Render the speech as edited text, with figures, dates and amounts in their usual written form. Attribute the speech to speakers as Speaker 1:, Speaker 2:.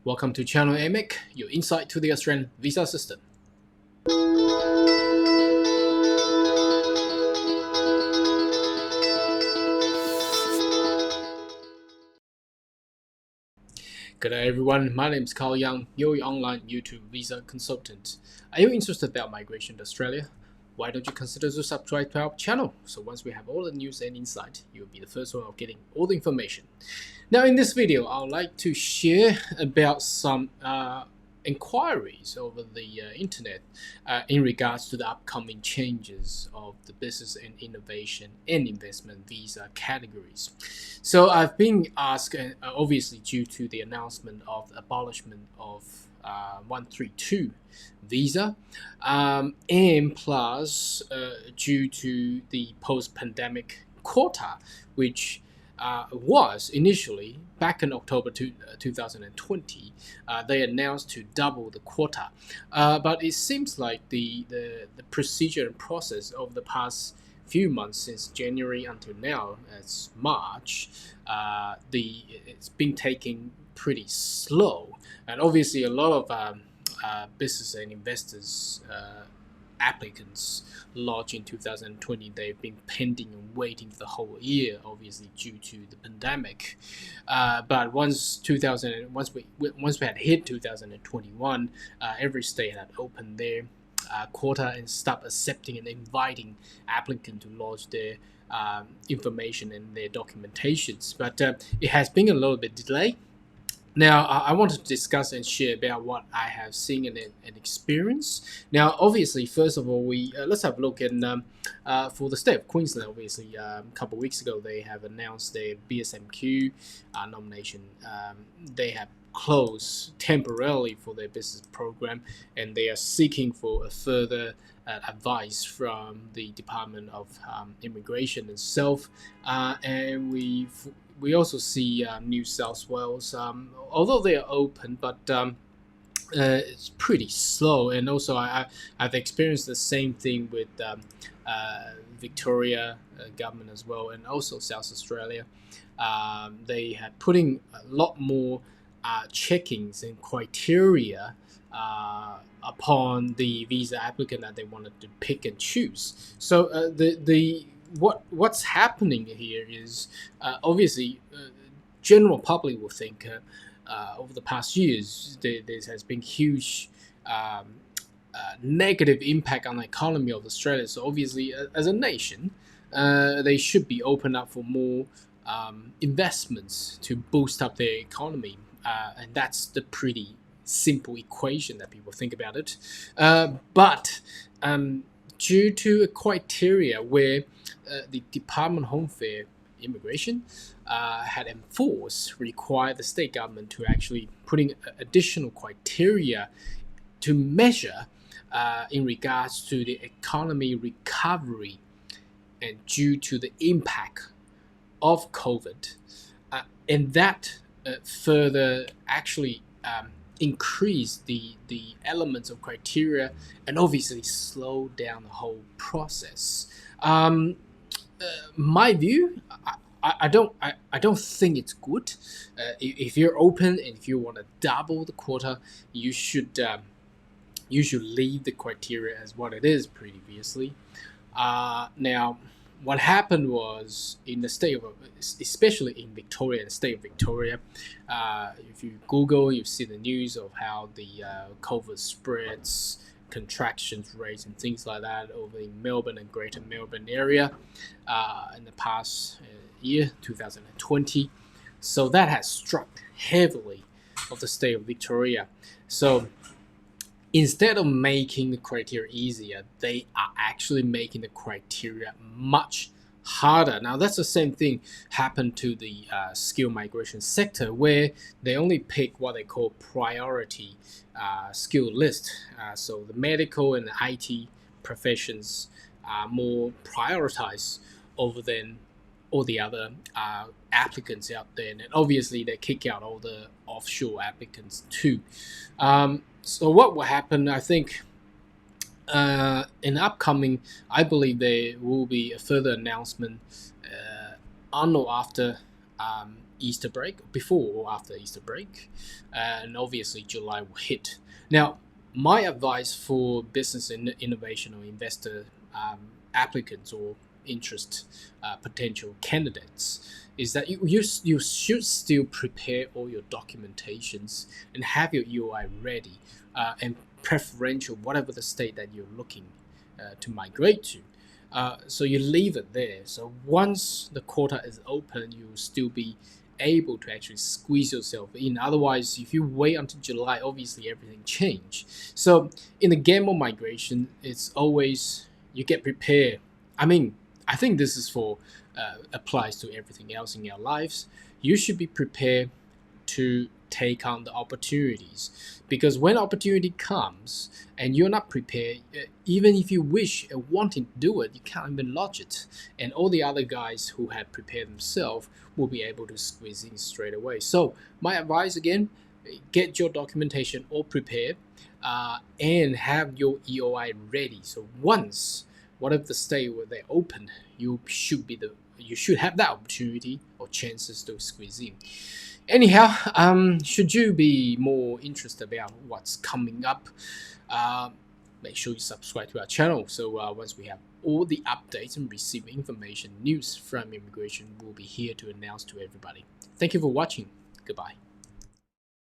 Speaker 1: Welcome to Channel AMEC, your insight to the Australian visa system. Good day everyone, my name is Carl Young, your online YouTube visa consultant. Are you interested about migration to Australia? Why don't you consider to subscribe to our channel? So once we have all the news and insight, you'll be the first one of getting all the information. Now in this video, I would like to share about some inquiries over the internet in regards to the upcoming changes of the business and innovation and investment visa categories. So I've been asked, obviously due to the announcement of the abolishment of 132 visa, and plus due to the post-pandemic quota, which was initially back in October 2020, they announced to double the quota, but it seems like the procedure and process over the past few months, since January until now, it's March, it's been taking pretty slow, and obviously a lot of business and investors applicants lodged in 2020, they've been pending and waiting for the whole year, obviously due to the pandemic. But once we had hit 2021, every state had opened their quota and stopped accepting and inviting applicants to lodge their information and their documentations. But it has been a little bit delayed. Now, I want to discuss and share about what I have seen and experienced. Now, obviously, first of all, let's have a look at for the state of Queensland. Obviously, a couple of weeks ago, they have announced their BSMQ nomination. They have closed temporarily for their business program, and they are seeking for a further advice from the Department of Immigration itself. And we also see New South Wales, although they are open, but it's pretty slow. And also, I've experienced the same thing with Victoria government as well, and also South Australia. They have putting a lot more checkings and criteria upon the visa applicant that they wanted to pick and choose. So what's happening here is obviously general public will think over the past years there has been huge negative impact on the economy of Australia. So obviously as a nation, they should be open up for more investments to boost up their economy, and that's the pretty simple equation that people think about it. But due to a criteria where the Department of Home Affairs Immigration had required the state government to actually putting additional criteria to measure in regards to the economy recovery and due to the impact of COVID, and that further actually increase the elements of criteria and obviously slow down the whole process. My view, I don't think it's good. If you're open and if you want to double the quota, you should leave the criteria as what it is previously. Now, what happened was in the state of, especially in Victoria, the state of Victoria, if you Google, you see the news of how the COVID spreads, contractions rates and things like that over in Melbourne and Greater Melbourne area in the past year, 2020. So that has struck heavily of the state of Victoria. So instead of making the criteria easier, they are actually making the criteria much harder. Now that's the same thing happened to the skill migration sector, where they only pick what they call priority skill list. So the medical and the IT professions are more prioritized over than all the other applicants out there, and obviously they kick out all the offshore applicants too. So what will happen, I think, in upcoming, I believe there will be a further announcement on or after Easter break, before or after Easter break, and obviously July will hit. Now, my advice for business innovation or investor applicants or interest potential candidates is that you should still prepare all your documentations and have your EOI ready, and preferential whatever the state that you're looking to migrate to. So you leave it there. So once the quota is open, you'll still be able to actually squeeze yourself in. Otherwise, if you wait until July, obviously everything change. So in the game of migration, it's always you get prepared. I mean, I think this is for applies to everything else in your lives. You should be prepared to take on the opportunities, because when opportunity comes and you're not prepared, even if you wish and wanting to do it, you can't even lodge it, and all the other guys who have prepared themselves will be able to squeeze in straight away. So my advice again, get your documentation all prepared, and have your EOI ready. So once whatever the state where they open, you should have that opportunity or chances to squeeze in. Anyhow, should you be more interested about what's coming up, uh, make sure you subscribe to our channel. So once we have all the updates and receive information, news from immigration, we'll be here to announce to everybody. Thank you for watching. Goodbye.